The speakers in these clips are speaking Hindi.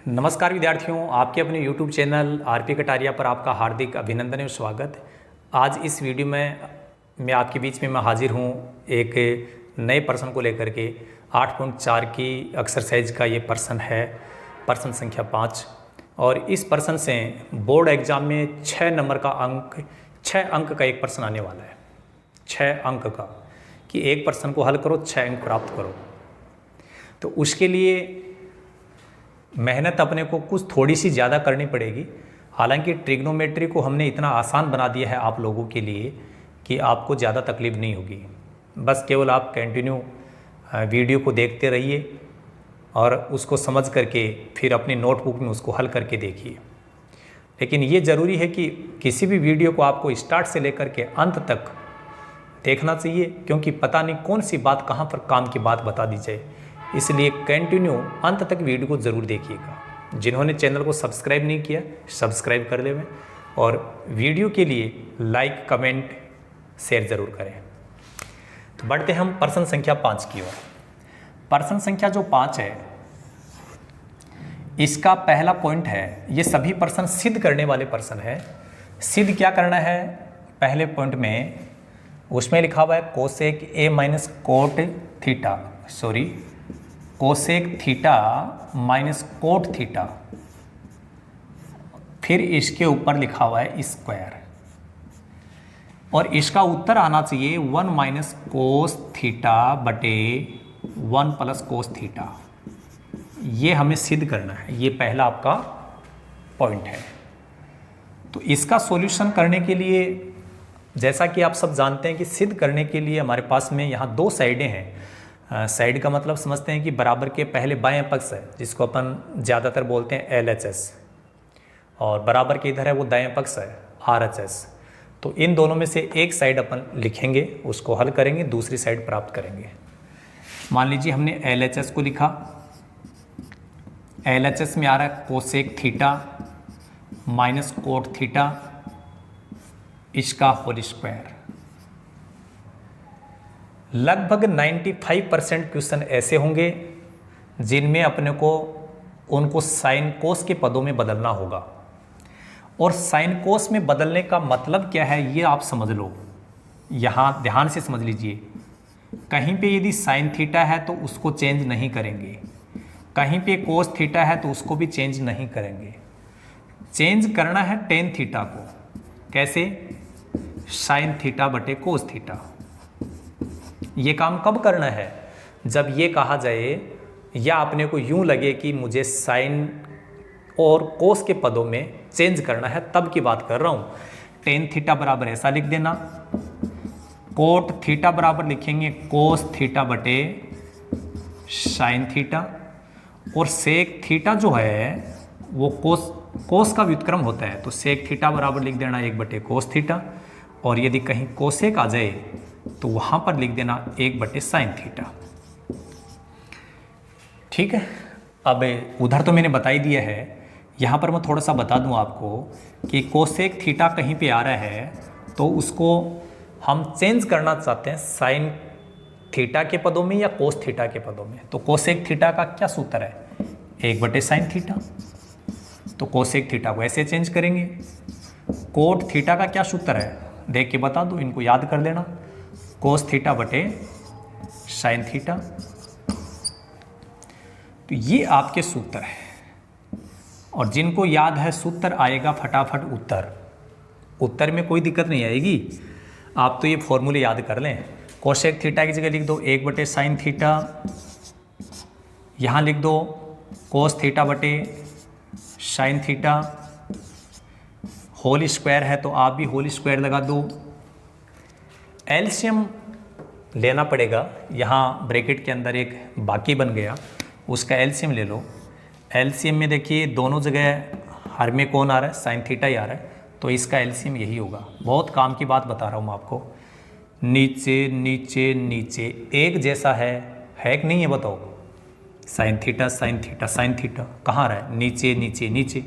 नमस्कार विद्यार्थियों, आपके अपने YouTube चैनल आरपी कटारिया पर आपका हार्दिक अभिनंदन एवं स्वागत। आज इस वीडियो में मैं आपके बीच में हाजिर हूँ एक नए प्रश्न को लेकर के। 8.4 की एक्सरसाइज का ये प्रश्न है, प्रश्न संख्या 5। और इस प्रश्न से बोर्ड एग्जाम में 6 नंबर का अंक, 6 अंक का एक प्रश्न आने वाला है। 6 अंक का, कि एक प्रश्न को हल करो 6 अंक प्राप्त करो। तो उसके लिए मेहनत अपने को कुछ थोड़ी सी ज़्यादा करनी पड़ेगी। हालांकि ट्रिग्नोमेट्री को हमने इतना आसान बना दिया है आप लोगों के लिए कि आपको ज़्यादा तकलीफ नहीं होगी। बस केवल आप कंटिन्यू वीडियो को देखते रहिए और उसको समझ करके फिर अपनी नोटबुक में उसको हल करके देखिए। लेकिन ये ज़रूरी है कि किसी भी वीडियो को आपको स्टार्ट से लेकर के अंत तक देखना चाहिए, क्योंकि पता नहीं कौन सी बात कहाँ पर काम की बात बता दी जाए। इसलिए कंटिन्यू अंत तक वीडियो को ज़रूर देखिएगा। जिन्होंने चैनल को सब्सक्राइब नहीं किया, सब्सक्राइब कर देवें और वीडियो के लिए लाइक, कमेंट, शेयर ज़रूर करें। तो बढ़ते हम प्रश्न संख्या 5 की ओर। प्रश्न संख्या जो 5 है, इसका पहला पॉइंट है, ये सभी प्रश्न सिद्ध करने वाले प्रश्न है। सिद्ध क्या करना है? पहले पॉइंट में उसमें लिखा हुआ है कोसेक ए minus cot theta, cosec theta minus cot theta, फिर इसके ऊपर लिखा हुआ है स्क्वायर, और इसका उत्तर आना चाहिए 1 माइनस कोस थीटा बटे 1 प्लस कोस थीटा। ये हमें सिद्ध करना है, ये पहला आपका पॉइंट है। तो इसका सॉल्यूशन करने के लिए, जैसा कि आप सब जानते हैं कि सिद्ध करने के लिए हमारे पास में यहाँ 2 साइडें हैं। साइड का मतलब समझते हैं कि बराबर के पहले बाएं पक्ष है, जिसको अपन ज़्यादातर बोलते हैं LHS, और बराबर के इधर है वो दाएं पक्ष है RHS। तो इन दोनों में से एक साइड अपन लिखेंगे, उसको हल करेंगे, दूसरी साइड प्राप्त करेंगे। मान लीजिए हमने LHS को लिखा, LHS में आ रहा है cosec theta minus cot theta, इसका होल स्क्वायर। लगभग 95% क्वेश्चन ऐसे होंगे जिनमें अपने को उनको साइन कोस के पदों में बदलना होगा। और साइन कोस में बदलने का मतलब क्या है, ये आप समझ लो। यहाँ ध्यान से समझ लीजिए। कहीं पे यदि साइन थीटा है तो उसको चेंज नहीं करेंगे, कहीं पे कोस थीटा है तो उसको भी चेंज नहीं करेंगे। चेंज करना है टेन थीटा को। कैसे? साइन थीटा बटे कोस थीटा। ये काम कब करना है? जब ये कहा जाए या अपने को यूं लगे कि मुझे साइन और कोस के पदों में चेंज करना है, तब की बात कर रहा हूं। टेन थीटा बराबर ऐसा लिख देना, कोट थीटा बराबर लिखेंगे कोस थीटा बटे साइन थीटा, और सेक थीटा जो है वो कोस का व्युत्क्रम होता है, तो सेक थीटा बराबर लिख देना 1 बटे कोस थीटा। और यदि कहीं कोसेक आ जाए तो वहां पर लिख देना 1 बटे साइन थीटा। ठीक है। अब उधर तो मैंने बता ही दिया है, यहां पर मैं थोड़ा सा बता दूं आपको कि कोसेक थीटा कहीं पे आ रहा है तो उसको हम चेंज करना चाहते हैं साइन थीटा के पदों में या कोस थीटा के पदों में। तो कोसेक थीटा का क्या सूत्र है? 1 बटे साइन थीटा। तो कोसेक थीटा को ऐसे चेंज करेंगे। कोट थीटा का क्या सूत्र है? देख के बता दो, इनको याद कर लेना। कोस थीटा बटे साइन थीटा। तो ये आपके सूत्र है, और जिनको याद है सूत्र आएगा फटाफट उत्तर में कोई दिक्कत नहीं आएगी। आप तो ये फॉर्मूले याद कर लें। कोसेक थीटा की जगह लिख दो 1 बटे साइन थीटा, यहाँ लिख दो कोस थीटा बटे साइन थीटा। होल स्क्वायर है तो आप भी होल स्क्वायर लगा दो। एलसीएम लेना पड़ेगा, यहाँ ब्रैकेट के अंदर एक बाकी बन गया, उसका एलसीएम ले लो। एलसीएम में देखिए दोनों जगह हर में कौन आ रहा है? साइन थीटा ही आ रहा है, तो इसका एलसीएम यही होगा। बहुत काम की बात बता रहा हूँ मैं आपको। नीचे नीचे नीचे एक जैसा है कि नहीं है? बताओ। Sine theta sine theta sine theta कहाँ आ रहा है? नीचे नीचे नीचे।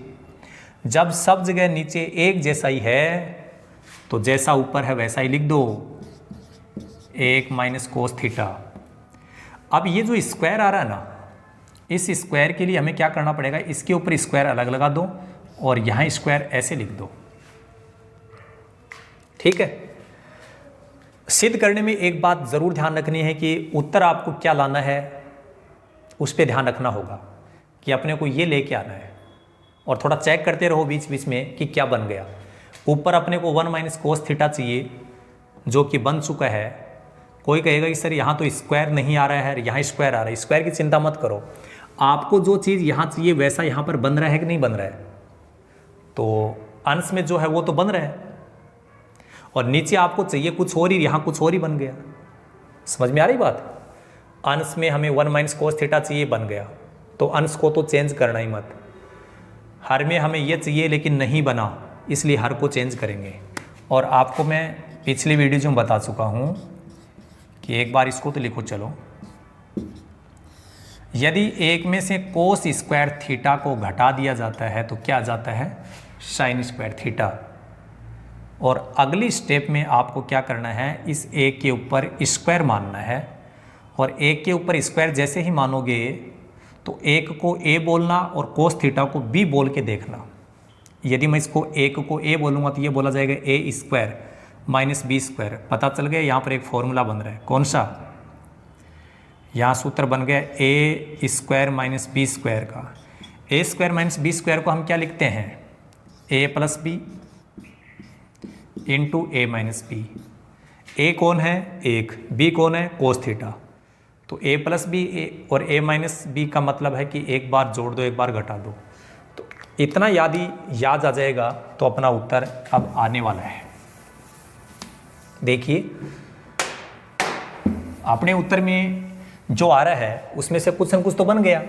जब सब जगह नीचे एक जैसा ही है तो जैसा ऊपर है वैसा ही लिख दो, 1 माइनस कोस थीटा। अब ये जो स्क्वायर आ रहा है ना, इस स्क्वायर के लिए हमें क्या करना पड़ेगा, इसके ऊपर स्क्वायर अलग लगा दो और यहाँ स्क्वायर ऐसे लिख दो। ठीक है। सिद्ध करने में एक बात ज़रूर ध्यान रखनी है कि उत्तर आपको क्या लाना है उस पर ध्यान रखना होगा कि अपने को ये लेके आना है, और थोड़ा चेक करते रहो बीच बीच में कि क्या बन गया। ऊपर अपने को 1 माइनस कोस थीटा चाहिए जो कि बन चुका है। कोई कहेगा कि सर यहाँ तो स्क्वायर नहीं आ रहा है, यहाँ स्क्वायर आ रहा है। स्क्वायर की चिंता मत करो, आपको जो चीज़ यहाँ चाहिए वैसा यहाँ पर बन रहा है कि नहीं बन रहा है। तो अंश में जो है वो तो बन रहा है, और नीचे आपको चाहिए कुछ और ही, यहाँ कुछ और ही बन गया। समझ में आ रही बात। अंश में हमें 1 माइनस कोस थीटा चाहिए, बन गया, तो अंश को तो चेंज करना ही मत। हर में हमें ये चाहिए लेकिन नहीं बना, इसलिए हर को चेंज करेंगे। और आपको मैं पिछली वीडियो में बता चुका हूँ कि एक बार इसको तो लिखो चलो। यदि एक में से कोस स्क्वायर थीटा को घटा दिया जाता है तो क्या आ जाता है, साइन स्क्वायर थीटा। और अगली स्टेप में आपको क्या करना है, इस एक के ऊपर स्क्वायर मानना है, और एक के ऊपर स्क्वायर जैसे ही मानोगे तो एक को ए बोलना और कोस थीटा को बी बोल के देखना। यदि मैं इसको एक को ए बोलूँगा तो ये बोला जाएगा ए स्क्वायर माइनस बी स्क्वायर। पता चल गया, यहाँ पर एक फॉर्मूला बन रहा है, कौन सा, यहाँ सूत्र बन गया ए स्क्वायर माइनस बी स्क्वायर का। ए स्क्वायर माइनस बी स्क्वायर को हम क्या लिखते हैं, ए प्लस बी इंटू ए माइनस बी। ए कौन है, एक, बी कौन है, कोस थीटा। तो ए प्लस बी ए और ए माइनस बी का मतलब है कि एक बार जोड़ दो एक बार घटा दो। तो इतना याद आ जाएगा तो अपना उत्तर अब आने वाला है। देखिए अपने उत्तर में जो आ रहा है उसमें से कुछ न कुछ तो बन गया,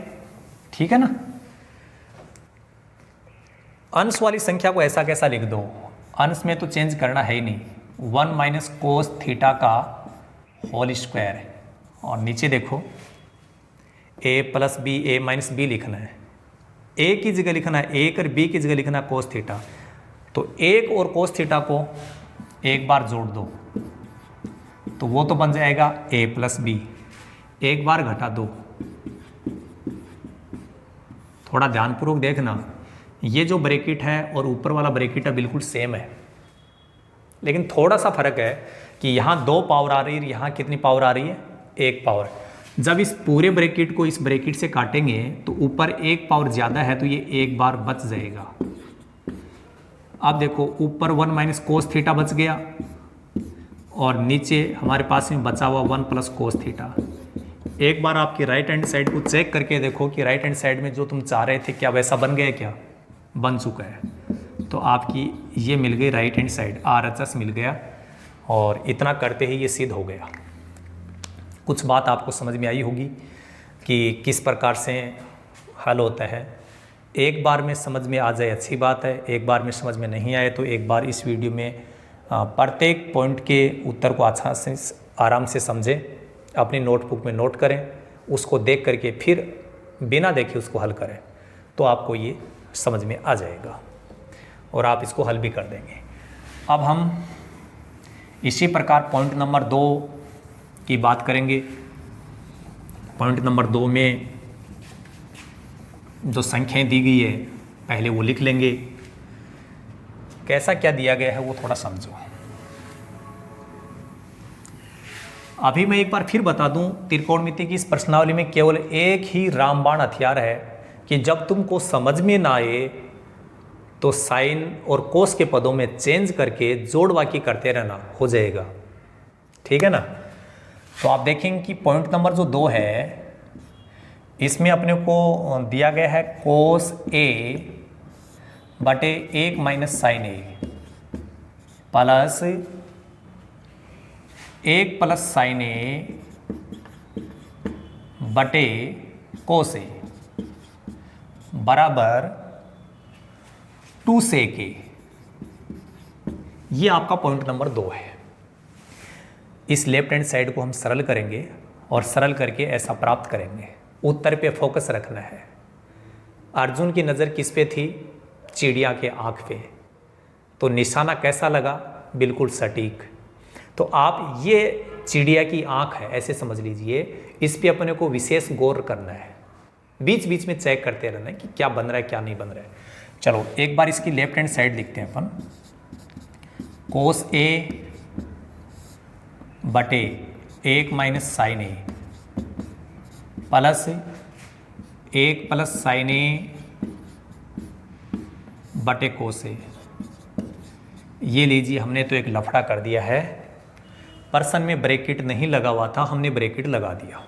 ठीक है ना। अंश वाली संख्या को ऐसा कैसा लिख दो, अंश में तो चेंज करना है ही नहीं। 1 माइनस कोस थीटा का होल स्क्वायर, और नीचे देखो ए प्लस बी ए माइनस बी लिखना है। ए की जगह लिखना है एक और बी की जगह लिखना है कोस थीटा। तो एक और कोस थीटा को एक बार जोड़ दो तो वो तो बन जाएगा ए प्लस बी। एक बार घटा दो, थोड़ा ध्यानपूर्वक देखना, ये जो ब्रैकेट है और ऊपर वाला ब्रैकेट है बिल्कुल सेम है, लेकिन थोड़ा सा फर्क है कि यहाँ 2 पावर आ रही है, यहाँ कितनी पावर आ रही है, 1 पावर। जब इस पूरे ब्रैकेट को इस ब्रैकेट से काटेंगे तो ऊपर 1 पावर ज़्यादा है तो ये एक बार बच जाएगा। अब देखो ऊपर 1 माइनस कोस थीटा बच गया और नीचे हमारे पास में बचा हुआ 1 प्लस कोस थीटा। एक बार आपकी राइट हैंड साइड को चेक करके देखो कि राइट हैंड साइड में जो तुम चाह रहे थे क्या वैसा बन गया, क्या बन चुका है। तो आपकी ये मिल गई राइट हैंड साइड, RHS मिल गया, और इतना करते ही ये सिद्ध हो गया। कुछ बात आपको समझ में आई होगी कि किस प्रकार से हल होता है। एक बार में समझ में आ जाए अच्छी बात है, एक बार में समझ में नहीं आए तो एक बार इस वीडियो में प्रत्येक पॉइंट के उत्तर को अच्छा से आराम से समझें, अपनी नोटबुक में नोट करें, उसको देख करके फिर बिना देखे उसको हल करें, तो आपको ये समझ में आ जाएगा और आप इसको हल भी कर देंगे। अब हम इसी प्रकार पॉइंट नंबर 2 की बात करेंगे। पॉइंट नंबर 2 में जो संख्याएं दी गई है पहले वो लिख लेंगे, कैसा क्या दिया गया है वो थोड़ा समझो। अभी मैं एक बार फिर बता दूं, त्रिकोणमिति की इस प्रश्नावली में केवल एक ही रामबाण हथियार है कि जब तुमको समझ में ना आए तो साइन और कोस के पदों में चेंज करके जोड़ बाकी करते रहना, हो जाएगा, ठीक है ना। तो आप देखेंगे कि पॉइंट नंबर जो 2 है इसमें अपने को दिया गया है कोस ए बटे 1 माइनस साइन ए प्लस 1 प्लस साइन ए बटे कोस ए बराबर 2 सेक ए। ये आपका पॉइंट नंबर 2 है। इस लेफ्ट हैंड साइड को हम सरल करेंगे और सरल करके ऐसा प्राप्त करेंगे। उत्तर पे फोकस रखना है। अर्जुन की नज़र किस पे थी, चिड़िया के आँख पे, तो निशाना कैसा लगा, बिल्कुल सटीक। तो आप ये चिड़िया की आँख है ऐसे समझ लीजिए, इस पे अपने को विशेष गौर करना है। बीच बीच में चेक करते रहना है कि क्या बन रहा है क्या नहीं बन रहा है। चलो एक बार इसकी लेफ्ट हैंड साइड लिखते हैं अपन, कोस ए बटे 1 माइनस साइन ए प्लस 1 प्लस साइन ए बटे कोस ए। ये लीजिए हमने तो एक लफड़ा कर दिया है, पर्सन में ब्रैकेट नहीं लगा हुआ था, हमने ब्रैकेट लगा दिया।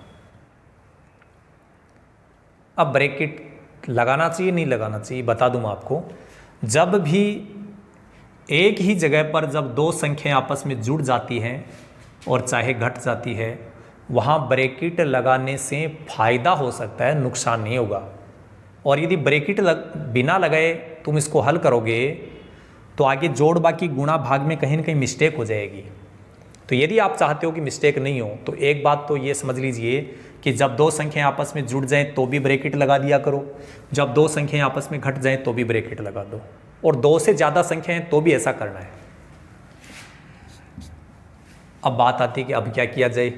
अब ब्रैकेट लगाना चाहिए नहीं लगाना चाहिए बता दूं मैं आपको। जब भी एक ही जगह पर जब दो संख्याएं आपस में जुड़ जाती हैं और चाहे घट जाती है, वहाँ ब्रैकेट लगाने से फायदा हो सकता है, नुकसान नहीं होगा। और यदि ब्रैकेट बिना लगाए तुम इसको हल करोगे तो आगे जोड़ बाकी गुणा भाग में कहीं ना कहीं मिस्टेक हो जाएगी। तो यदि आप चाहते हो कि मिस्टेक नहीं हो तो एक बात तो ये समझ लीजिए कि जब दो संख्याएं आपस में जुड़ जाएं तो भी ब्रैकेट लगा दिया करो, जब दो संख्याएं आपस में घट जाएं तो भी ब्रैकेट लगा दो, और दो से ज़्यादा संख्याएं तो भी ऐसा करना है। अब बात आती है कि अब क्या किया जाए।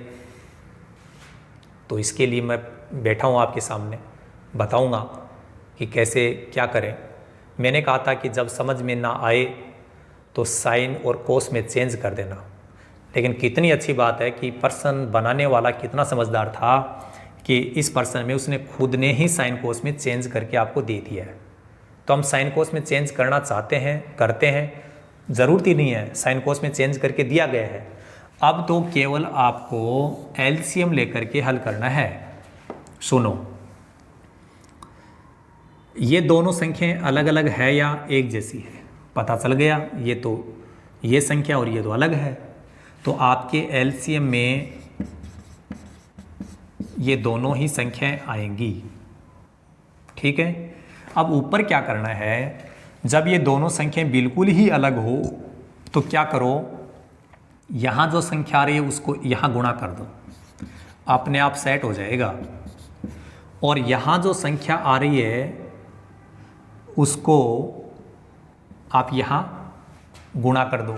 तो इसके लिए मैं बैठा हूँ आपके सामने, बताऊँगा कि कैसे क्या करें। मैंने कहा था कि जब समझ में ना आए तो साइन और कोस में चेंज कर देना, लेकिन कितनी अच्छी बात है कि पर्सन बनाने वाला कितना समझदार था कि इस पर्सन में उसने खुद ने ही साइन कोस में चेंज करके आपको दे दिया है। तो हम साइन कोस में चेंज करना चाहते हैं, करते हैं, ज़रूरत ही नहीं है, साइन कोस में चेंज करके दिया गया है। अब तो केवल आपको एलसीएम लेकर के हल करना है। सुनो, ये दोनों संख्याएं अलग अलग है या एक जैसी है, पता चल गया। ये तो ये संख्या और ये तो अलग है, तो आपके एलसीएम में ये दोनों ही संख्याएं आएंगी। ठीक है, अब ऊपर क्या करना है, जब ये दोनों संख्याएं बिल्कुल ही अलग हो तो क्या करो, यहाँ जो संख्या आ रही है उसको यहाँ गुणा कर दो, अपने आप सेट हो जाएगा। और यहाँ जो संख्या आ रही है उसको आप यहाँ गुणा कर दो।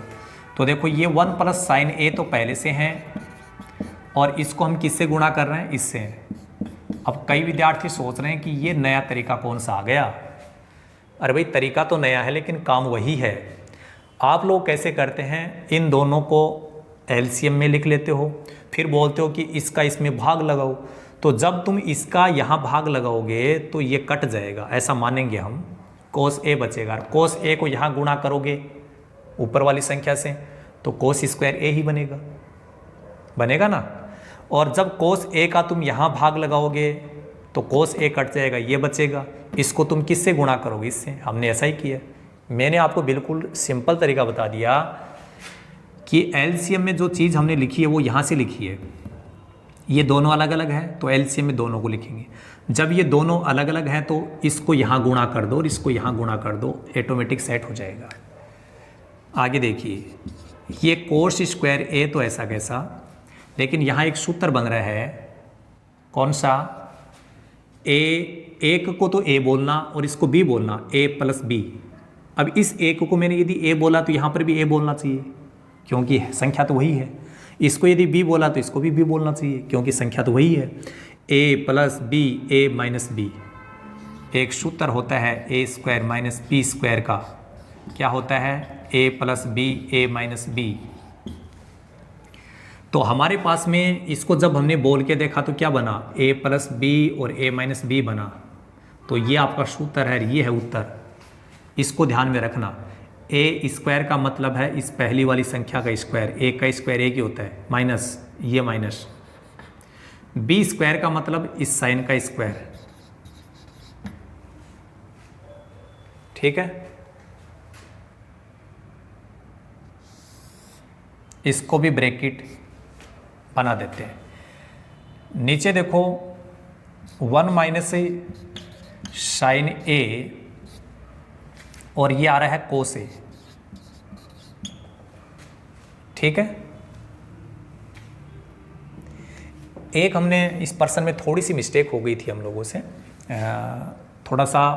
तो देखो ये 1 प्लस साइन ए तो पहले से हैं और इसको हम किससे गुणा कर रहे हैं, इससे। अब कई विद्यार्थी सोच रहे हैं कि ये नया तरीका कौन सा आ गया। अरे भाई तरीका तो नया है लेकिन काम वही है। आप लोग कैसे करते हैं, इन दोनों को एलसीएम में लिख लेते हो, फिर बोलते हो कि इसका इसमें भाग लगाओ। तो जब तुम इसका यहाँ भाग लगाओगे तो ये कट जाएगा, ऐसा मानेंगे हम, कोस ए बचेगा। कोस ए को यहाँ गुणा करोगे ऊपर वाली संख्या से तो कोस स्क्वायर ए ही बनेगा, बनेगा ना। और जब कोस ए का तुम यहाँ भाग लगाओगे तो कोस ए कट जाएगा, ये बचेगा। इसको तुम किससे गुणा करोगे, इससे। हमने ऐसा ही किया। मैंने आपको बिल्कुल सिंपल तरीका बता दिया कि एलसीएम में जो चीज़ हमने लिखी है वो यहाँ से लिखी है। ये दोनों अलग अलग हैं तो एलसीएम में दोनों को लिखेंगे। जब ये दोनों अलग अलग हैं तो इसको यहाँ गुणा कर दो और इसको यहाँ गुणा कर दो, ऑटोमेटिक सेट हो जाएगा। आगे देखिए, ये कोस स्क्वायर ए तो ऐसा कैसा, लेकिन यहाँ एक सूत्र बन रहा है, कौन सा, ए, एक को तो ए बोलना और इसको बी बोलना, ए प्लस बी। अब इस एक को मैंने यदि ए बोला तो यहाँ पर भी ए बोलना चाहिए क्योंकि संख्या तो वही है। इसको यदि बी बोला तो इसको भी बी बोलना चाहिए क्योंकि संख्या तो वही है। ए प्लस बी, ए माइनस बी। एक सूत्र होता है A square minus B square का, क्या होता है, ए प्लस बी, ए माइनस बी। तो हमारे पास में इसको जब हमने बोल के देखा तो क्या बना, ए प्लस बी और ए माइनस बी बना। तो ये आपका सूत्र है, ये है उत्तर। इसको ध्यान में रखना। ए स्क्वायर का मतलब है इस पहली वाली संख्या का स्क्वायर, ए का स्क्वायर एक ही होता है, माइनस ये माइनस। बी स्क्वायर का मतलब इस साइन का स्क्वायर। ठीक है, इसको भी ब्रैकेट बना देते हैं। नीचे देखो 1 माइनस साइन ए और ये आ रहा है कोस ए। ठीक है, एक हमने इस पर्सन में थोड़ी सी मिस्टेक हो गई थी हम लोगों से, थोड़ा सा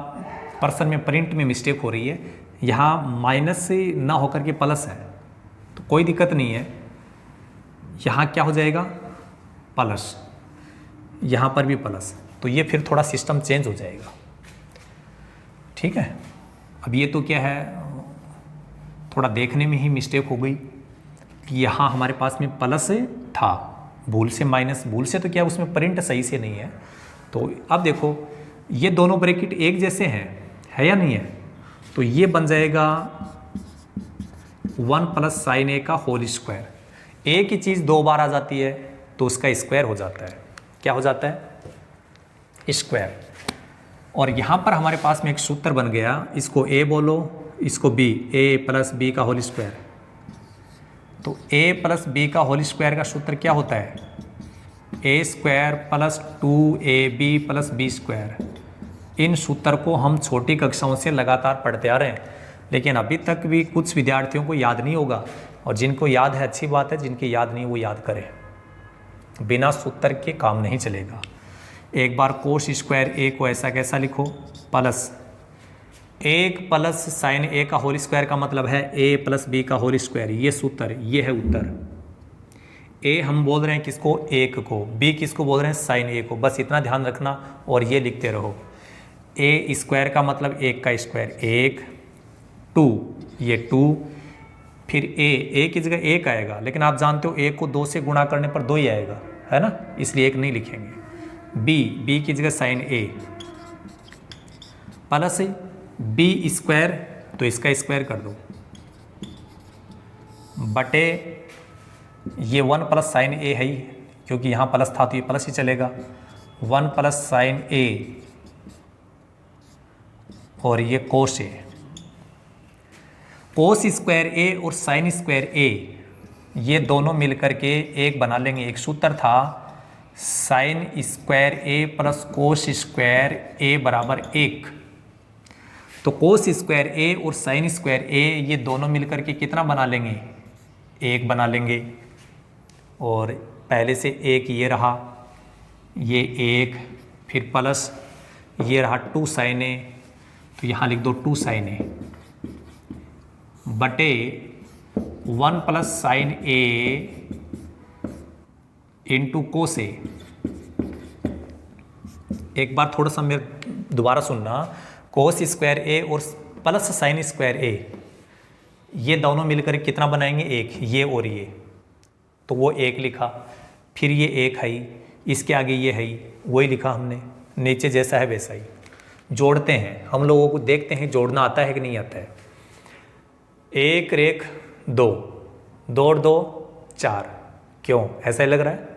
पर्सन में प्रिंट में मिस्टेक हो रही है। यहाँ माइनस से ना होकर के प्लस है तो कोई दिक्कत नहीं है, यहाँ क्या हो जाएगा, प्लस, यहाँ पर भी प्लस। तो ये फिर थोड़ा सिस्टम चेंज हो जाएगा। ठीक है, अब ये तो क्या है, थोड़ा देखने में ही मिस्टेक हो गई कि यहाँ हमारे पास में प्लस था, भूल से माइनस, भूल से तो क्या उसमें प्रिंट सही से नहीं है। तो अब देखो ये दोनों ब्रैकेट एक जैसे हैं, है या नहीं है, तो ये बन जाएगा 1 प्लस साइन ए का होल स्क्वायर। एक ही चीज़ दो बार आ जाती है तो उसका स्क्वायर हो जाता है। क्या हो जाता है? स्क्वायर। और यहाँ पर हमारे पास में एक सूत्र बन गया, इसको ए बोलो, इसको बी, ए प्लस बी का होल स्क्वायर। तो ए प्लस बी का होल स्क्वायर का सूत्र क्या होता है? A square plus 2ab plus B square. इन सूत्र को हम छोटी कक्षाओं से लगातार पढ़ते आ रहे हैं, लेकिन अभी तक भी कुछ विद्यार्थियों को याद नहीं होगा, और जिनको याद है अच्छी बात है, जिनकी याद नहीं वो याद करें। बिना सूत्र के काम नहीं चलेगा। एक बार कोस स्क्वायर ए को ऐसा कैसा लिखो, प्लस 1 प्लस साइन ए का होल स्क्वायर का मतलब है ए प्लस बी का होल स्क्वायर। ये सूत्र, ये है उत्तर। ए हम बोल रहे हैं किसको? 1 को। बी किसको बोल रहे हैं? साइन ए को। बस इतना ध्यान रखना और ये लिखते रहो। ए स्क्वायर का मतलब 1 का स्क्वायर 1, 2 ये 2, फिर ए की जगह 1 आएगा, लेकिन आप जानते हो 1 को 2 से गुणा करने पर 2 ही आएगा, है ना, इसलिए 1 नहीं लिखेंगे। बी की जगह साइन ए प्लस बी स्क्वायर, तो इसका स्क्वायर कर दो, बटे ये 1 प्लस साइन ए है ही, क्योंकि यहाँ प्लस था तो ये प्लस ही चलेगा। 1 प्लस साइन ए और ये कोस ए। कोस स्क्वायर ए और साइन स्क्वायर ए ये दोनों मिलकर के एक बना लेंगे। एक सूत्र था साइन स्क्वायर ए प्लस कोस स्क्वायर ए बराबर 1। तो कोस स्क्वायर ए और साइन स्क्वायर ए ये दोनों मिलकर के कितना बना लेंगे? 1 बना लेंगे। और पहले से 1 ये रहा, ये 1, फिर प्लस ये रहा 2 साइन ए, तो यहाँ लिख दो 2 साइन ए बटे 1 प्लस साइन ए इंटू कोस ए। एक बार थोड़ा सा मेरे दोबारा सुनना, कोस स्क्वायर ए और प्लस साइन स्क्वायर ए ये दोनों मिलकर कितना बनाएंगे? 1, ये और ये, तो वो 1 लिखा, फिर ये 1 है, इसके आगे ये है, वही लिखा हमने, नीचे जैसा है वैसा ही। जोड़ते हैं, हम लोगों को देखते हैं जोड़ना आता है कि नहीं आता है। 1 रेख 2, 2 और 2 4, क्यों ऐसा ही लग रहा है?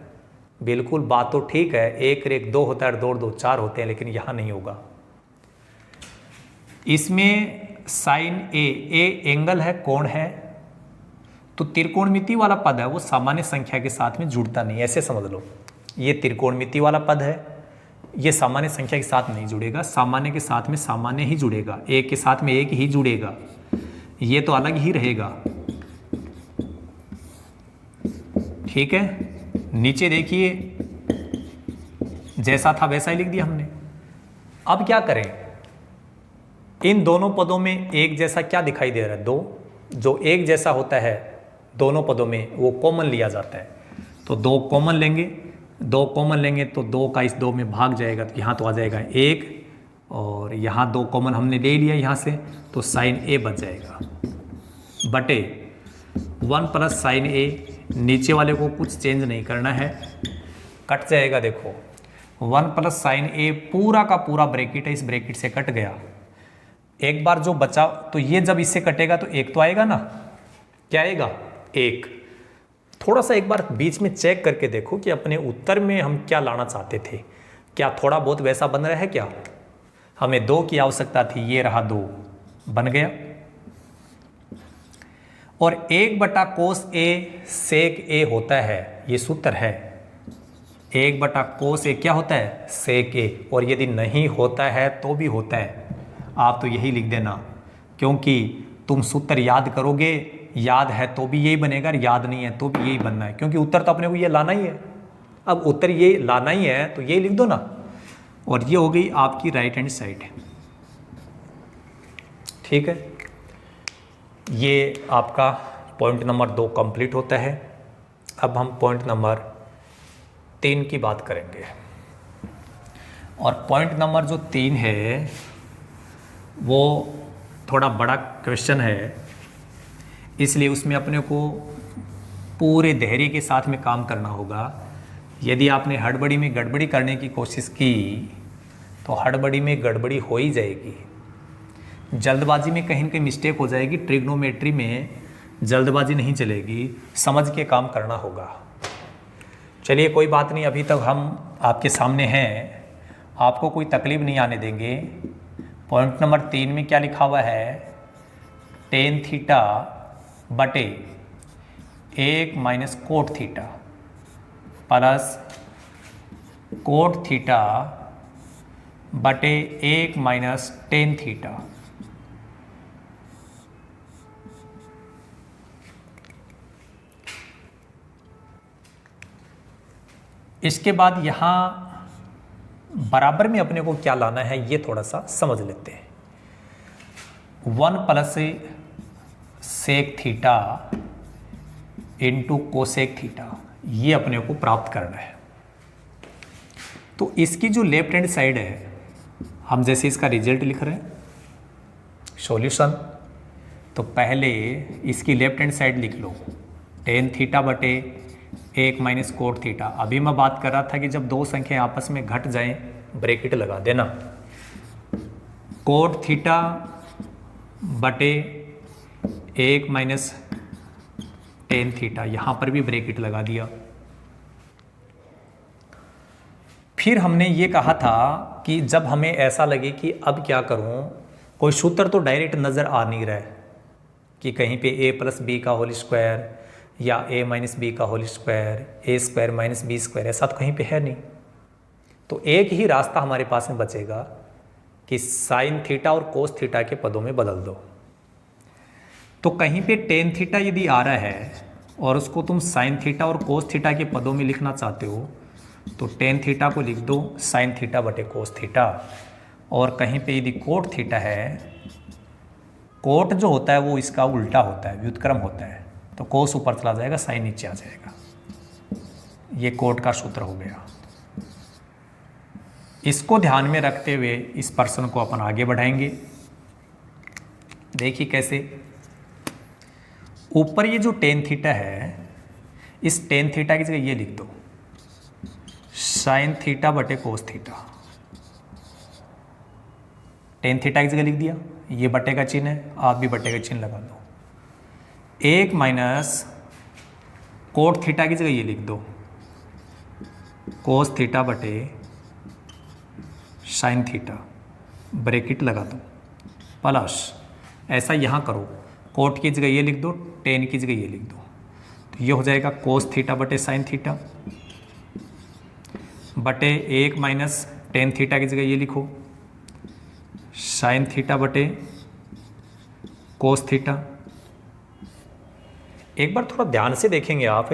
बिल्कुल बात तो ठीक है, 1 रेख 2 होता है, 2 और 2 4 होते हैं, लेकिन यहाँ नहीं होगा। इसमें साइन ए एंगल है, कोण है, तो त्रिकोणमिति वाला पद है, वो सामान्य संख्या के साथ में जुड़ता नहीं, ऐसे समझ लो। ये त्रिकोणमिति वाला पद है, ये सामान्य संख्या के साथ नहीं जुड़ेगा, सामान्य के साथ में सामान्य ही जुड़ेगा, एक के साथ में एक ही जुड़ेगा, ये तो अलग ही रहेगा। ठीक है, नीचे देखिए जैसा था वैसा ही लिख दिया हमने। अब क्या करें? इन दोनों पदों में एक जैसा क्या दिखाई दे रहा है? 2। जो एक जैसा होता है दोनों पदों में वो कॉमन लिया जाता है, तो 2 कॉमन लेंगे, 2 कॉमन लेंगे तो 2 का इस 2 में भाग जाएगा, तो यहाँ तो आ जाएगा 1, और यहाँ 2 कॉमन हमने ले लिया यहाँ से, तो साइन ए बच जाएगा बटे 1 प्लस साइन ए। नीचे वाले को कुछ चेंज नहीं करना है, कट जाएगा। देखो 1 प्लस साइन ए पूरा का पूरा ब्रैकेट है, इस ब्रैकेट से कट गया। एक बार जो बचा, तो ये जब इससे कटेगा तो 1 तो आएगा ना, क्या आएगा? 1। थोड़ा सा एक बार बीच में चेक करके देखो कि अपने उत्तर में हम क्या लाना चाहते थे, क्या थोड़ा बहुत वैसा बन रहा है क्या? हमें 2 की आवश्यकता थी, ये रहा 2, बन गया। और 1 बटा कोस ए सेक ए होता है, ये सूत्र है। 1 बटा कोस ए क्या होता है? सेक ए। और यदि नहीं होता है तो भी होता है, आप तो यही लिख देना, क्योंकि तुम सूत्र याद करोगे, याद है तो भी यही बनेगा, याद नहीं है तो भी यही बनना है, क्योंकि उत्तर तो अपने को ये लाना ही है। अब उत्तर ये लाना ही है तो ये लिख दो ना, और ये हो गई आपकी राइट हैंड साइड। ठीक है, ये आपका पॉइंट नंबर 2 कंप्लीट होता है। अब हम पॉइंट नंबर 3 की बात करेंगे। और पॉइंट नंबर जो 3 है वो थोड़ा बड़ा क्वेश्चन है, इसलिए उसमें अपने को पूरे धैर्य के साथ में काम करना होगा। यदि आपने हड़बड़ी में गड़बड़ी करने की कोशिश की तो हड़बड़ी में गड़बड़ी हो ही जाएगी, जल्दबाजी में कहीं ना कहीं मिस्टेक हो जाएगी। ट्रिग्नोमेट्री में जल्दबाजी नहीं चलेगी, समझ के काम करना होगा। चलिए कोई बात नहीं, अभी तक हम आपके सामने हैं, आपको कोई तकलीफ नहीं आने देंगे। पॉइंट नंबर 3 में क्या लिखा हुआ है, टेन थीटा बटे 1 minus cot theta plus cot theta बटे 1 माइनस टेन थीटा। इसके बाद यहाँ बराबर में अपने को क्या लाना है ये थोड़ा सा समझ लेते हैं। 1 plus sec theta into cosec theta, ये अपने को प्राप्त करना है। तो इसकी जो लेफ्ट हैंड साइड है, हम जैसे इसका रिजल्ट लिख रहे हैं सॉल्यूशन, तो पहले इसकी लेफ्ट हैंड साइड लिख लो, टेन थीटा बटे 1 माइनस कोट थीटा। अभी मैं बात कर रहा था कि जब दो संख्या आपस में घट जाएं ब्रैकेट लगा देना, कोट थीटा बटे 1 माइनस टेन थीटा, यहाँ पर भी ब्रैकेट लगा दिया। फिर हमने ये कहा था कि जब हमें ऐसा लगे कि अब क्या करूँ, कोई सूत्र तो डायरेक्ट नज़र आ नहीं रहा है कि कहीं पे a प्लस बी का होल स्क्वायर या a माइनस बी का होल स्क्वायर, ए स्क्वायर माइनस बी स्क्वायर, ऐसा तो कहीं पे है नहीं। तो एक ही रास्ता हमारे पास में बचेगा कि साइन थीटा और कोस थीटा के पदों में बदल दो। तो कहीं पे टेन थीटा यदि आ रहा है और उसको तुम साइन थीटा और कोस थीटा के पदों में लिखना चाहते हो तो टेन थीटा को लिख दो साइन थीटा बटे कोस थीटा। और कहीं पे यदि कोट थीटा है, कोट जो होता है वो इसका उल्टा होता है, व्युत्क्रम होता है, तो कोस ऊपर चला जाएगा, साइन नीचे आ जाएगा। ये कोट का सूत्र हो गया। इसको ध्यान में रखते हुए इस प्रश्न को अपन आगे बढ़ाएंगे। देखिए कैसे, ऊपर ये जो टेन थीटा है, इस टेन थीटा की जगह ये लिख दो साइन थीटा बटे कोस थीटा। टेन थीटा की जगह लिख दिया, ये बटे का चिन्ह है, आप भी बटे का चिन्ह लगा दो। 1 माइनस कोट थीटा की जगह ये लिख दो कोस थीटा बटे साइन थीटा, ब्रैकेट लगा दो प्लस, ऐसा यहाँ करो, कोट की जगह ये लिख दो, टेन की जगह ये लिख दो, तो ये हो जाएगा कोस थीटा बटे साइन थीटा बटे 1 माइनस टेन थीटा की जगह ये लिखो साइन थीटा बटे कोस थीटा। एक बार थोड़ा ध्यान से देखेंगे आप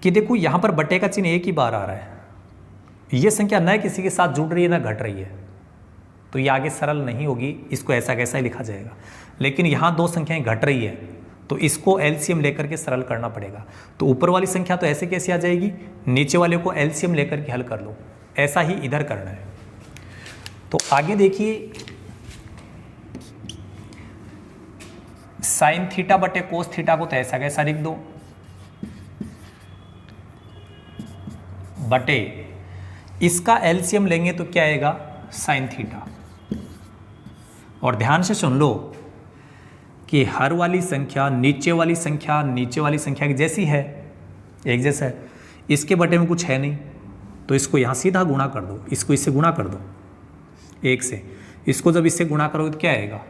कि देखो यहाँ पर बटे का चिन्ह एक ही बार आ रहा है, ये संख्या न किसी के साथ जुड़ रही है न घट रही है, तो ये आगे सरल नहीं होगी, इसको ऐसा कैसा ही लिखा जाएगा। लेकिन यहाँ दो संख्याएं घट रही है तो इसको एलसीएम लेकर के सरल करना पड़ेगा। तो ऊपर वाली संख्या तो ऐसे कैसे आ जाएगी, नीचे वाले को एलसीएम लेकर के हल कर लो, ऐसा ही इधर करना है। तो आगे देखिए, साइन थीटा बटे कोस थीटा को तो ऐसा कैसा लिख दो बटे, इसका एलसीएम लेंगे तो क्या आएगा साइन थीटा। और ध्यान से सुन लो कि हर वाली संख्या नीचे वाली संख्या की जैसी है, एक जैसा है, इसके बटे में कुछ है नहीं, तो इसको यहाँ सीधा गुणा कर दो, इसको इससे गुणा कर दो 1 से, इसको जब इससे गुणा करोगे तो क्या आएगा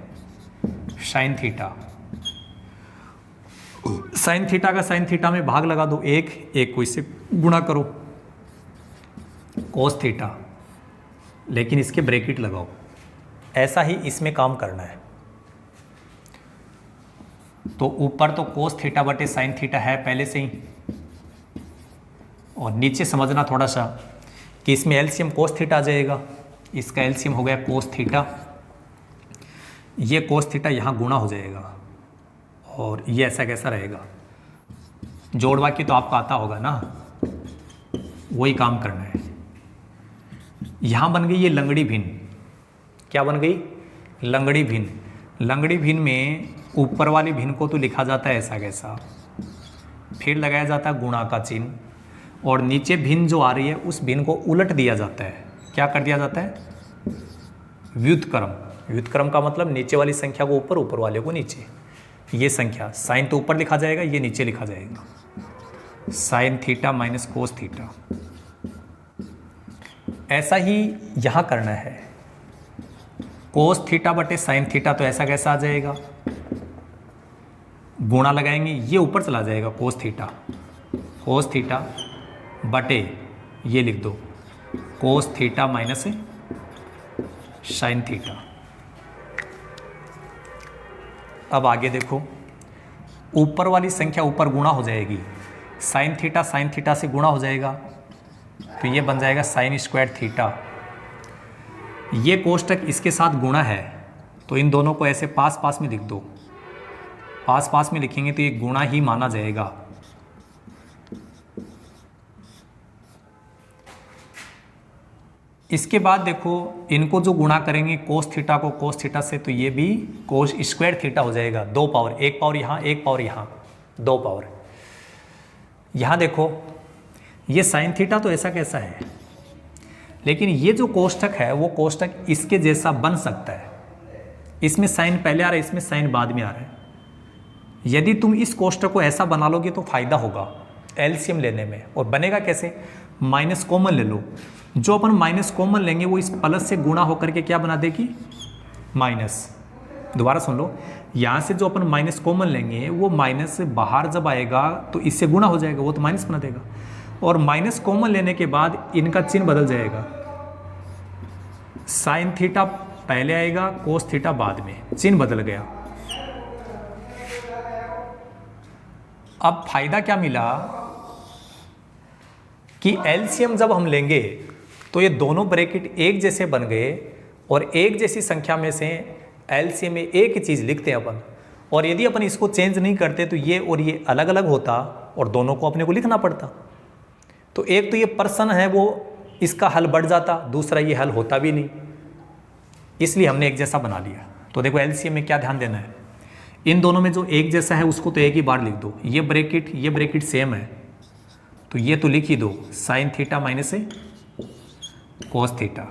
साइन थीटा। साइन थीटा का साइन थीटा में भाग लगा दो, एक को इससे गुणा करो कोस थीटा, लेकिन इसके ब्रैकेट लगाओ। ऐसा ही इसमें काम करना है। तो ऊपर तो कोस थीटा बटे साइन थीटा है पहले से ही, और नीचे समझना थोड़ा सा कि इसमें एलसीएम कोस थीटा आ जाएगा, इसका एलसीएम हो गया कोस थीटा, ये कोस थीटा यहाँ गुणा हो जाएगा, और ये ऐसा कैसा रहेगा, जोड़ वाक्य तो आपको आता होगा ना, वही काम करना है। यहाँ बन गई ये लंगड़ी भिन्न। क्या बन गई? लंगड़ी भिन्न। लंगड़ी भिन्न में ऊपर वाली भिन्न को तो लिखा जाता है ऐसा कैसा, फिर लगाया जाता है गुणा का चिन्ह, और नीचे भिन्न जो आ रही है उस भिन्न को उलट दिया जाता है। क्या कर दिया जाता है? व्युत्क्रम। व्युत्क्रम का मतलब नीचे वाली संख्या को ऊपर, ऊपर वाले को नीचे। ये संख्या साइन तो ऊपर लिखा जाएगा, ये नीचे लिखा जाएगा, sine theta minus cos theta. ऐसा ही यहाँ करना है, कोस थीटा बटे साइन थीटा, तो ऐसा कैसा आ जाएगा? गुणा लगाएंगे, ये ऊपर चला जाएगा कोस थीटा, कोस थीटा बटे ये लिख दो cos theta minus sine theta. अब आगे देखो, ऊपर वाली संख्या ऊपर गुणा हो जाएगी, साइन थीटा से गुणा हो जाएगा, तो ये बन जाएगा साइन स्क्वायर थीटा। ये कोष्टक इसके साथ गुणा है, तो इन दोनों को ऐसे पास पास में लिख दो। पास पास में लिखेंगे तो ये गुणा ही माना जाएगा। इसके बाद देखो, इनको जो गुणा करेंगे कोस थीटा को कोस थीटा से, तो ये भी कोस स्क्वायर थीटा हो जाएगा। 2 पावर, एक पावर यहाँ, एक पावर यहाँ, 2 पावर। यहाँ देखो, ये साइन थीटा तो ऐसा कैसा है, लेकिन ये जो कोष्टक है वो कोष्टक इसके जैसा बन सकता है। इसमें साइन पहले आ रहा है, इसमें साइन बाद में आ रहा है। यदि तुम इस कोष्टक को ऐसा बना लोगे तो फायदा होगा एलसीएम लेने में। और बनेगा कैसे? माइनस कॉमन ले लो, जो अपन माइनस कॉमन लेंगे वो इस प्लस से गुणा होकर के क्या बना देगी? माइनस। दोबारा सुन लो, यहाँ से जो अपन माइनस कॉमन लेंगे वो माइनस से बाहर जब आएगा तो इससे गुणा हो जाएगा, वो तो माइनस बना देगा। और माइनस कॉमन लेने के बाद इनका चिन्ह बदल जाएगा, साइन थीटा पहले आएगा, कोस थीटा बाद में, चिन्ह बदल गया। अब फायदा क्या मिला कि एलसीएम जब हम लेंगे तो ये दोनों ब्रैकेट एक जैसे बन गए, और एक जैसी संख्या में से एलसीएम में एक ही चीज़ लिखते हैं अपन। और यदि अपन इसको चेंज नहीं करते तो ये और ये अलग अलग होता और दोनों को अपने को लिखना पड़ता। तो एक तो ये पर्सन है वो इसका हल बढ़ जाता, दूसरा ये हल होता भी नहीं, इसलिए हमने एक जैसा बना लिया। तो देखो एलसीएम में क्या ध्यान देना है, इन दोनों में जो एक जैसा है उसको तो एक ही बार लिख दो। ये ब्रैकेट सेम है तो ये तो लिख ही दो, sine theta minus cos theta.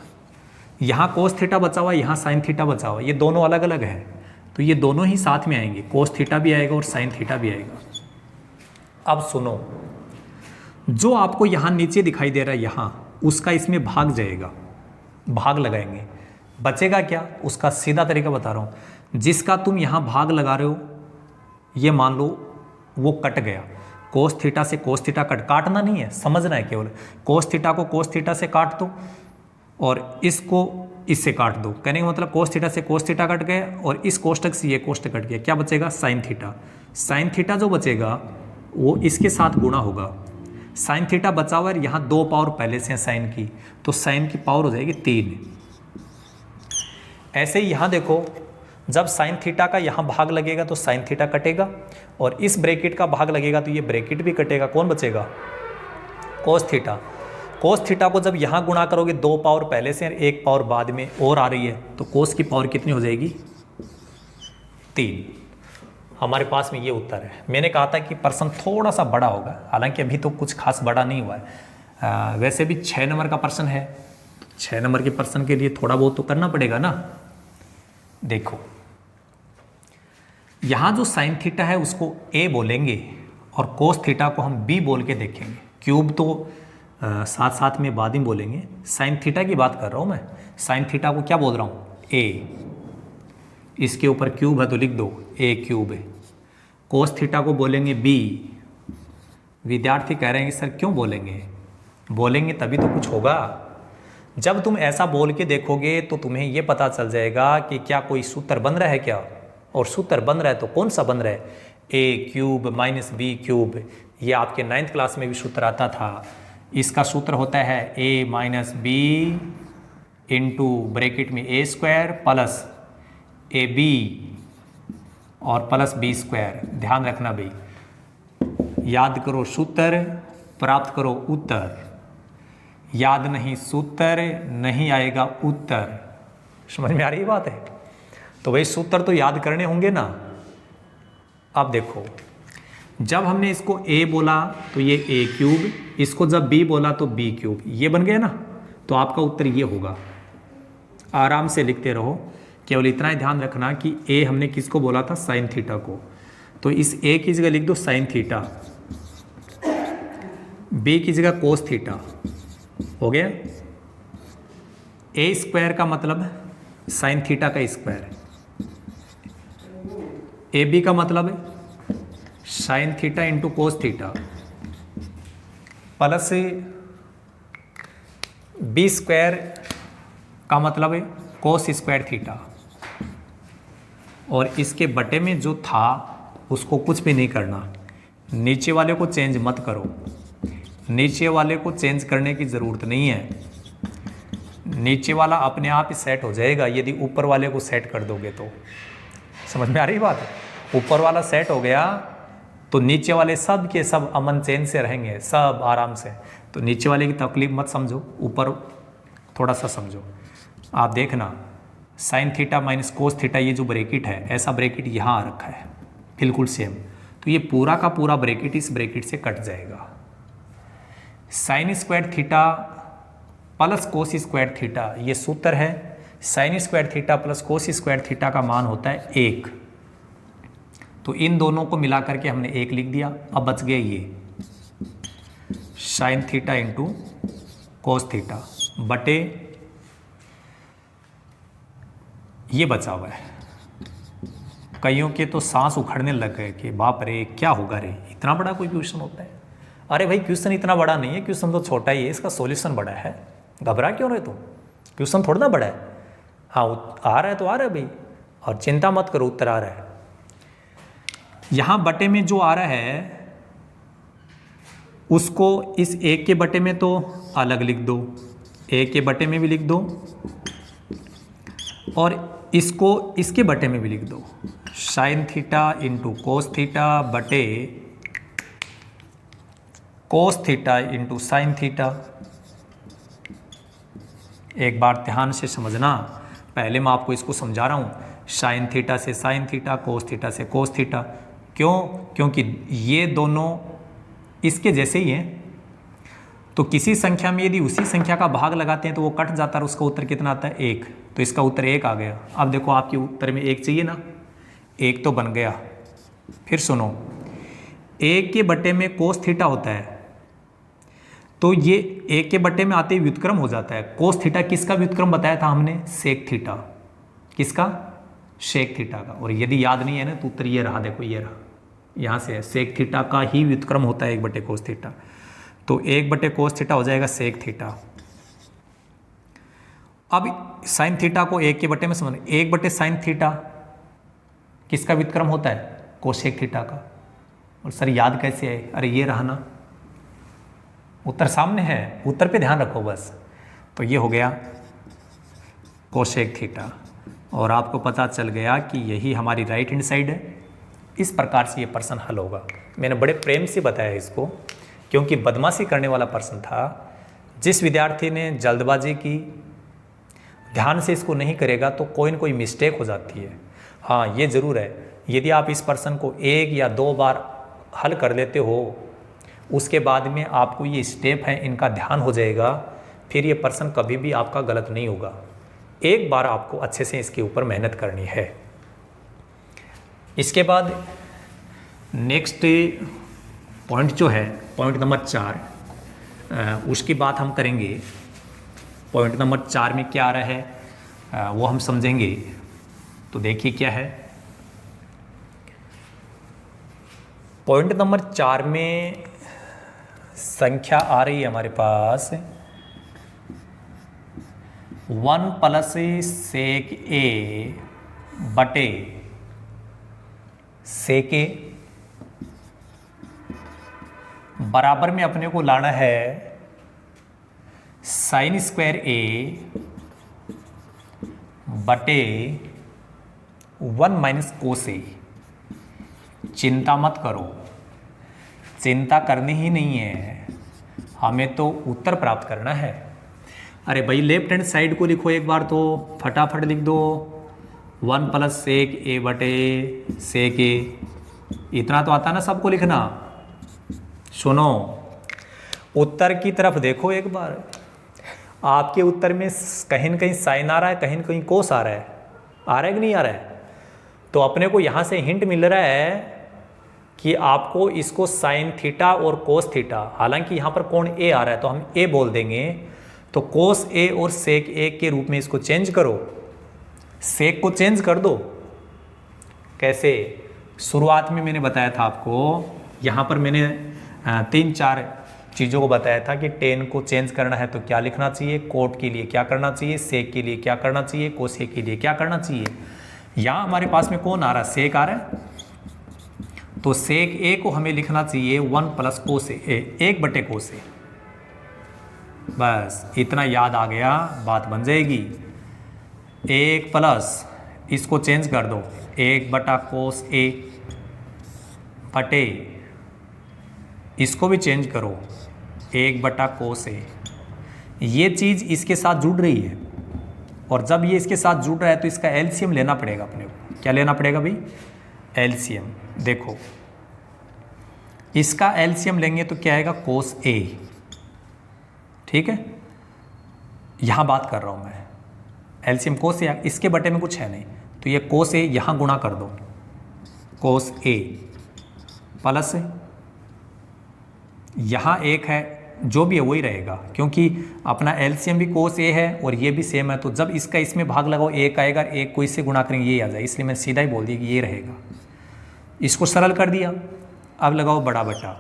यहाँ कोस थीटा बचा हुआ, यहाँ साइन थीटा बचा हुआ, ये दोनों अलग अलग है तो ये दोनों ही साथ में आएंगे, कोस थीटा भी आएगा और साइन थीटा भी आएगा। अब सुनो, जो आपको यहाँ नीचे दिखाई दे रहा है यहाँ, उसका इसमें भाग जाएगा, भाग लगाएंगे, बचेगा क्या? उसका सीधा तरीका बता रहा हूँ। जिसका तुम यहाँ भाग लगा रहे हो, ये मान लो वो कट गया, कोस थीटा से कोस थीटा काटना नहीं है, समझना है केवल। कोस थीटा को कोस थीटा से काट दो और इसको इससे काट दो, कहने का मतलब कोस थीटा से कोस थीटा कट गए और इस कोष्टक से ये कोष्टक कट गया। क्या बचेगा? Sine theta. साइन थीटा जो बचेगा वो इसके साथ गुणा होगा, साइन थीटा बचा हुआ है, यहाँ 2 पावर पहले से है साइन की, तो साइन की पावर हो जाएगी 3। ऐसे ही यहाँ देखो, जब साइन थीटा का यहाँ भाग लगेगा तो साइन थीटा कटेगा, और इस ब्रैकेट का भाग लगेगा तो ये ब्रैकेट भी कटेगा। कौन बचेगा? Cos theta. कोस थीटा को जब यहाँ गुणा करोगे, 2 पावर पहले से 1 पावर बाद में और आ रही है, तो कोस की पावर कितनी हो जाएगी? 3। हमारे पास में ये उत्तर है। मैंने कहा था कि प्रश्न थोड़ा सा बड़ा होगा, हालांकि अभी तो कुछ खास बड़ा नहीं हुआ है। वैसे भी 6 नंबर का प्रश्न है, 6 नंबर के प्रश्न के लिए थोड़ा बहुत तो करना पड़ेगा ना। देखो, यहाँ जो साइन थीटा है उसको ए बोलेंगे और कोस थीटा को हम बी बोल के देखेंगे। क्यूब तो साथ साथ में बाद में बोलेंगे, साइन थीटा की बात कर रहा हूँ मैं। साइन थीटा को क्या बोल रहा हूँ? ए। इसके ऊपर क्यूब है तो लिख दो ए क्यूब है। कोस थीटा को बोलेंगे बी। विद्यार्थी कह रहे हैं कि सर क्यों बोलेंगे? बोलेंगे तभी तो कुछ होगा। जब तुम ऐसा बोल के देखोगे तो तुम्हें ये पता चल जाएगा कि क्या कोई सूत्र बन रहा है क्या, और सूत्र बन रहा है तो कौन सा बन रहा है? ए क्यूब माइनस बी क्यूब। ये आपके 9th क्लास में भी सूत्र आता था। इसका सूत्र होता है ए माइनस बी इंटू ब्रैकेट में ए स्क्वायर प्लस ए बी और प्लस बी स्क्वायर। ध्यान रखना भाई, याद करो सूत्र, प्राप्त करो उत्तर। याद नहीं सूत्र, नहीं आएगा उत्तर। समझ में आ रही बात है? तो भाई सूत्र तो याद करने होंगे ना। अब देखो, जब हमने इसको a बोला तो ये a क्यूब, इसको जब b बोला तो b क्यूब, ये बन गया ना। तो आपका उत्तर ये होगा। आराम से लिखते रहो, केवल इतना ही ध्यान रखना कि a हमने किसको बोला था, साइन थीटा को। तो इस a की जगह लिख दो साइन थीटा, b की जगह कोस थीटा, हो गया। a स्क्वायर का मतलब साइन थीटा का स्क्वायर, ए बी का मतलब sine theta into cos theta, plus B square का मतलब है कोस स्क्वायर थीटा। और इसके बटे में जो था उसको कुछ भी नहीं करना, नीचे वाले को चेंज मत करो, नीचे वाले को चेंज करने की ज़रूरत नहीं है। नीचे वाला अपने आप ही सेट हो जाएगा यदि ऊपर वाले को सेट कर दोगे तो। समझ में आ रही बात? ऊपर वाला सेट हो गया तो नीचे वाले सब के सब अमन चैन से रहेंगे, सब आराम से। तो नीचे वाले की तकलीफ मत समझो, ऊपर थोड़ा सा समझो। आप देखना sine theta minus cos theta, ये जो ब्रैकेट है, ऐसा ब्रैकेट यहाँ आ रखा है बिल्कुल सेम। तो ये पूरा का पूरा ब्रैकेट इस ब्रैकेट से कट जाएगा। Sine square theta plus cos square theta, ये सूत्र है। Sine square theta plus cos square theta का मान होता है 1। तो इन दोनों को मिला करके हमने 1 लिख दिया। अब बच गया ये sign theta into cos theta बटे ये बचा हुआ है। कईयों के तो सांस उखड़ने लग गए कि बाप रे क्या होगा रे, इतना बड़ा कोई क्वेश्चन होता है। अरे भाई क्वेश्चन इतना बड़ा नहीं है, क्वेश्चन तो छोटा ही है, इसका सॉल्यूशन बड़ा है। घबरा क्यों रहे तुम? क्वेश्चन थोड़ा ना बड़ा है। हाँ आ रहा है तो आ रहा है भाई, और चिंता मत करो, उत्तर आ रहा है। यहाँ बटे में जो आ रहा है उसको इस एक के बटे में तो अलग लिख दो, एक के बटे में भी लिख दो, और इसको इसके बटे में भी लिख दो। Sine theta into cos theta बटे cos theta into sine theta. एक बार ध्यान से समझना, पहले मैं आपको इसको समझा रहा हूँ। साइन थीटा से साइन थीटा, कोस थीटा से कोस थीटा। क्यों? क्योंकि ये दोनों इसके जैसे ही हैं। तो किसी संख्या में यदि उसी संख्या का भाग लगाते हैं तो वो कट जाता है, उसका उत्तर कितना आता है? 1। तो इसका उत्तर 1 आ गया। अब देखो आपके उत्तर में 1 चाहिए ना, 1 तो बन गया। फिर सुनो, 1 के बटे में कोस थीटा होता है, तो ये 1 के बटे में आते ही व्युत्क्रम हो जाता है। कोस थीटा किसका व्युत्क्रम बताया था हमने? Sec theta. किसका? सेक थीटा का। और यदि याद नहीं है ना तो उत्तर ये रहा, देखो ये रहा, यहाँ से है। सेक थीटा का ही व्युत्क्रम होता है 1 बटे कोस थीटा। तो 1 बटे कोस थीटा हो जाएगा सेक थीटा। अब साइन थीटा को 1 के बटे में समझ, 1 बटे साइन थीटा किसका व्युत्क्रम होता है? कोसेक थीटा का। और सर याद कैसे है? अरे ये रहा ना, उत्तर सामने है, उत्तर पे ध्यान रखो बस। तो ये हो गया कोसेक थीटा, और आपको पता चल गया कि यही हमारी राइट हैंड साइड है। इस प्रकार से ये प्रश्न हल होगा। मैंने बड़े प्रेम से बताया इसको, क्योंकि बदमाशी करने वाला प्रश्न था। जिस विद्यार्थी ने जल्दबाजी की, ध्यान से इसको नहीं करेगा तो कोई न कोई मिस्टेक हो जाती है। हाँ ये ज़रूर है, यदि आप इस प्रश्न को 1 या 2 बार हल कर लेते हो, उसके बाद में आपको ये स्टेप हैं इनका ध्यान हो जाएगा, फिर ये प्रश्न कभी भी आपका गलत नहीं होगा। एक बार आपको अच्छे से इसके ऊपर मेहनत करनी है। इसके बाद नेक्स्ट पॉइंट जो है, पॉइंट नंबर 4, उसकी बात हम करेंगे। पॉइंट नंबर 4 में क्या आ रहा है वो हम समझेंगे। तो देखिए क्या है पॉइंट नंबर 4 में। संख्या आ रही है हमारे पास 1 प्लस सेक ए बटे सेक ए, बराबर में अपने को लाना है साइन स्क्वायर ए बटे 1 माइनस कोस ए। चिंता मत करो, चिंता करनी ही नहीं है, हमें तो उत्तर प्राप्त करना है। अरे भाई लेफ्ट हैंड साइड को लिखो एक बार तो, फटाफट लिख दो 1 + सेक ए बटे सेक ए। इतना तो आता ना सबको लिखना। सुनो उत्तर की तरफ देखो एक बार, आपके उत्तर में कहीं न कहीं साइन आ रहा है, कहीं न कहीं कोस आ रहा है। आ रहा है कि नहीं आ रहा है? तो अपने को यहाँ से हिंट मिल रहा है कि आपको इसको साइन थीटा और कोस थीटा, हालांकि यहाँ पर कोण ए आ रहा है तो हम ए बोल देंगे, तो कोस ए और सेक ए के रूप में इसको चेंज करो। सेक को चेंज कर दो। कैसे? शुरुआत में मैंने बताया था आपको, यहाँ पर मैंने 3-4 चीज़ों को बताया था कि टेन को चेंज करना है तो क्या लिखना चाहिए, कोट के लिए क्या करना चाहिए, सेक के लिए क्या करना चाहिए, कोसेक के लिए क्या करना चाहिए। यहाँ हमारे पास में कौन आ रहा है? सेक आ रहा है, तो सेक ए को हमें लिखना चाहिए 1 + कोस ए, 1 / कोस ए। बस इतना याद आ गया, बात बन जाएगी। 1 प्लस इसको चेंज कर दो, 1 बटा कोस ए बटे, इसको भी चेंज करो 1 बटा कोस ए। ये चीज़ इसके साथ जुड़ रही है, और जब ये इसके साथ जुड़ रहा है तो इसका एलसीएम लेना पड़ेगा अपने को। क्या लेना पड़ेगा भाई? एलसीएम। देखो इसका एलसीएम लेंगे तो क्या आएगा? कोस ए। ठीक है, यहाँ बात कर रहा हूँ मैं, एलसीएम कोस ए, इसके बटे में कुछ है नहीं, तो ये कोस ए यहाँ गुणा कर दो, कोस ए प्लस यहाँ 1 है, जो भी है वही रहेगा, क्योंकि अपना एलसीएम भी कोस ए है और ये भी सेम है, तो जब इसका इसमें भाग लगाओ 1 आएगा, 1 को इससे गुणा करेंगे ये आ जाए, इसलिए मैं सीधा ही बोल दिया कि ये रहेगा। इसको सरल कर दिया। अब लगाओ बड़ा बटा,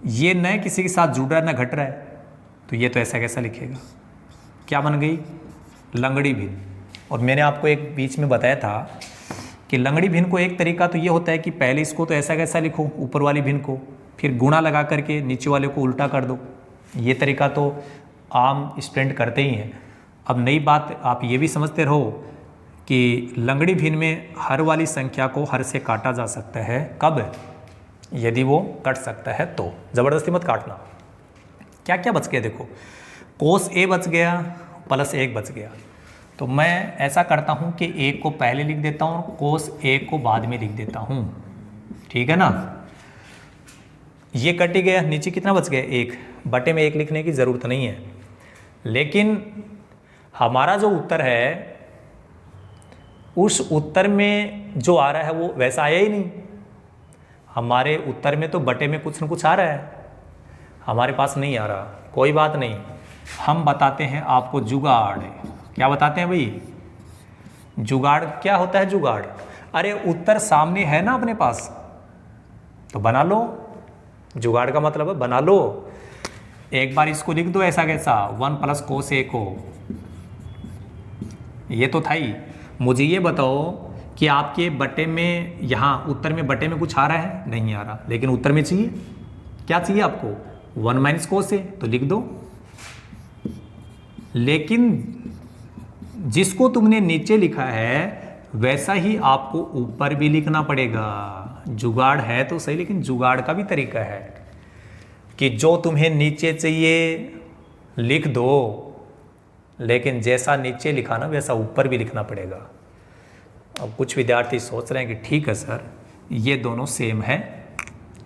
ये न किसी के साथ जुड़ रहा है न घट रहा है, तो ये तो ऐसा कैसा लिखेगा? क्या बन गई? लंगड़ी भिन्न। और मैंने आपको एक बीच में बताया था कि लंगड़ी भिन्न को एक तरीका तो ये होता है कि पहले इसको तो ऐसा कैसा लिखो, ऊपर वाली भिन्न को, फिर गुणा लगा करके नीचे वाले को उल्टा कर दो। ये तरीका तो आम स्टूडेंट करते ही हैं। अब नई बात आप ये भी समझते रहो कि लंगड़ी भिन्न में हर वाली संख्या को हर से काटा जा सकता है। कब? यदि वो कट सकता है तो। ज़बरदस्ती मत काटना। क्या क्या बच गया? देखो कोस ए बच गया, प्लस 1 बच गया, तो मैं ऐसा करता हूँ कि 1 को पहले लिख देता हूँ, कोस ए को बाद में लिख देता हूँ। ठीक है ना? ये कट ही गया, नीचे कितना बच गया? 1 बटे में 1 लिखने की ज़रूरत नहीं है। लेकिन हमारा जो उत्तर है उस उत्तर में जो आ रहा है वो वैसा आया ही नहीं। हमारे उत्तर में तो बटे में कुछ न कुछ आ रहा है, हमारे पास नहीं आ रहा। कोई बात नहीं, हम बताते हैं आपको जुगाड़। क्या बताते हैं भाई? जुगाड़। क्या होता है जुगाड़? अरे उत्तर सामने है ना अपने पास, तो बना लो। जुगाड़ का मतलब है बना लो। एक बार इसको लिख दो ऐसा कैसा, 1 + कोस ए को। ये तो था ही। मुझे ये बताओ कि आपके बटे में, यहाँ उत्तर में बटे में कुछ आ रहा है? नहीं आ रहा, लेकिन उत्तर में चाहिए। क्या चाहिए आपको? 1 - कोस ए, तो लिख दो। लेकिन जिसको तुमने नीचे लिखा है वैसा ही आपको ऊपर भी लिखना पड़ेगा। जुगाड़ है तो सही, लेकिन जुगाड़ का भी तरीका है कि जो तुम्हें नीचे चाहिए लिख दो, लेकिन जैसा नीचे लिखा ना वैसा ऊपर भी लिखना पड़ेगा। अब कुछ विद्यार्थी सोच रहे हैं कि ठीक है सर ये दोनों सेम है,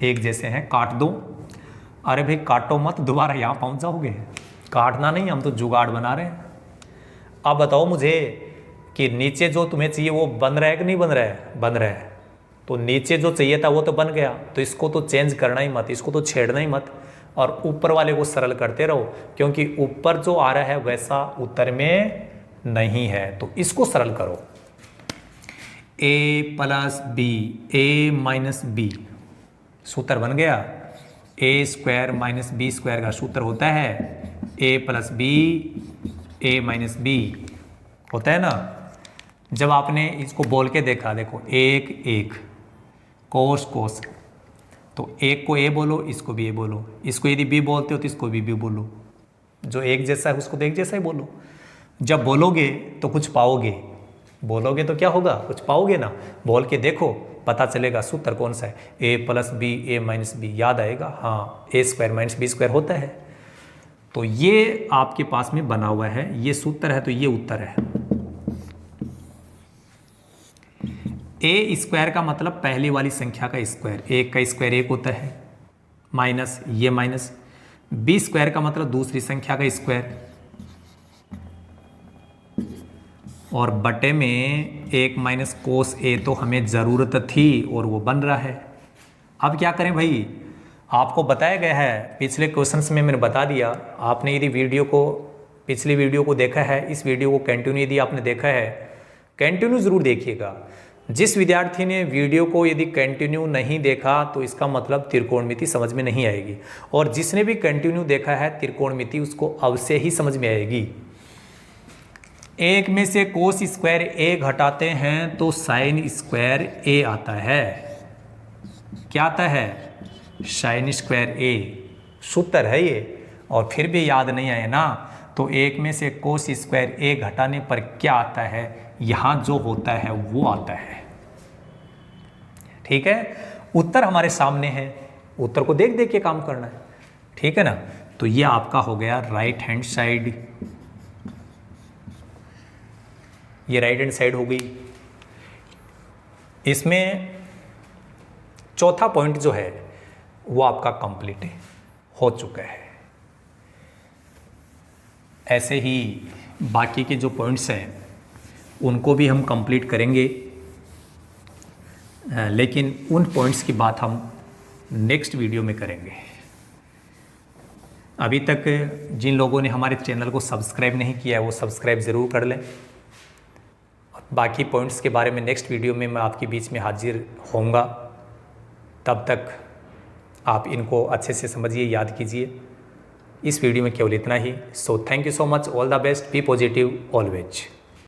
एक जैसे हैं, काट दो। अरे भाई काटो मत, दोबारा यहाँ पहुँच जाओगे। काटना नहीं, हम तो जुगाड़ बना रहे हैं। अब बताओ मुझे कि नीचे जो तुम्हें चाहिए वो बन रहा है कि नहीं बन रहा है? बन रहा है। तो नीचे जो चाहिए था वो तो बन गया, तो इसको तो चेंज करना ही मत, इसको तो छेड़ना ही मत, और ऊपर वाले को सरल करते रहो, क्योंकि ऊपर जो आ रहा है वैसा उत्तर में नहीं है। तो इसको सरल करो। a + b, a - b सूत्र बन गया। a² - b² का सूत्र होता है a + b, a - b होता है ना। जब आपने इसको बोल के देखा, देखो 1 1 कोस कोस, तो एक को a बोलो, इसको भी a बोलो। इसको यदि b बोलते हो तो इसको भी b बोलो। जो एक जैसा है उसको तो एक जैसा ही बोलो। जब बोलोगे तो कुछ पाओगे, बोलोगे तो क्या होगा? कुछ पाओगे ना। बोल के देखो, पता चलेगा सूत्र कौन सा है। a + b, a - b याद आएगा। हाँ, a² - b² होता है। तो ये आपके पास में बना हुआ है, ये सूत्र है, तो ये उत्तर है। ए स्क्वायर का मतलब पहली वाली संख्या का स्क्वायर, एक का स्क्वायर एक होता है, माइनस ये माइनस। बी स्क्वायर का मतलब दूसरी संख्या का स्क्वायर, और बटे में एक माइनस कोस ए तो हमें ज़रूरत थी और वो बन रहा है। अब क्या करें भाई, आपको बताया गया है, पिछले क्वेश्चंस में मैंने बता दिया। आपने यदि पिछली वीडियो को देखा है, इस वीडियो को कंटिन्यू यदि आपने देखा है, कंटिन्यू ज़रूर देखिएगा। जिस विद्यार्थी ने वीडियो को यदि कंटिन्यू नहीं देखा तो इसका मतलब त्रिकोणमिति समझ में नहीं आएगी, और जिसने भी कंटिन्यू देखा है त्रिकोणमिति उसको अवश्य ही समझ में आएगी। एक में से कोस स्क्वायर ए घटाते हैं तो साइन स्क्वायर ए आता है। क्या आता है? साइन स्क्वायर ए, सूत्र है ये। और फिर भी याद नहीं आए ना, तो एक में से कोस स्क्वायर ए घटाने पर क्या आता है, यहाँ जो होता है वो आता है। ठीक है, उत्तर हमारे सामने है, उत्तर को देख देख के काम करना है। ठीक है ना, तो ये आपका हो गया राइट हैंड साइड, ये राइट हैंड साइड हो गई। इसमें चौथा पॉइंट जो है वो आपका कंप्लीट हो चुका है। ऐसे ही बाकी के जो पॉइंट्स हैं उनको भी हम कंप्लीट करेंगे, लेकिन उन पॉइंट्स की बात हम नेक्स्ट वीडियो में करेंगे। अभी तक जिन लोगों ने हमारे चैनल को सब्सक्राइब नहीं किया है वो सब्सक्राइब ज़रूर कर लें। बाकी पॉइंट्स के बारे में नेक्स्ट वीडियो में मैं आपके बीच में हाजिर होऊंगा। तब तक आप इनको अच्छे से समझिए, याद कीजिए। इस वीडियो में केवल इतना ही। So thank you so much, all the best, be positive always.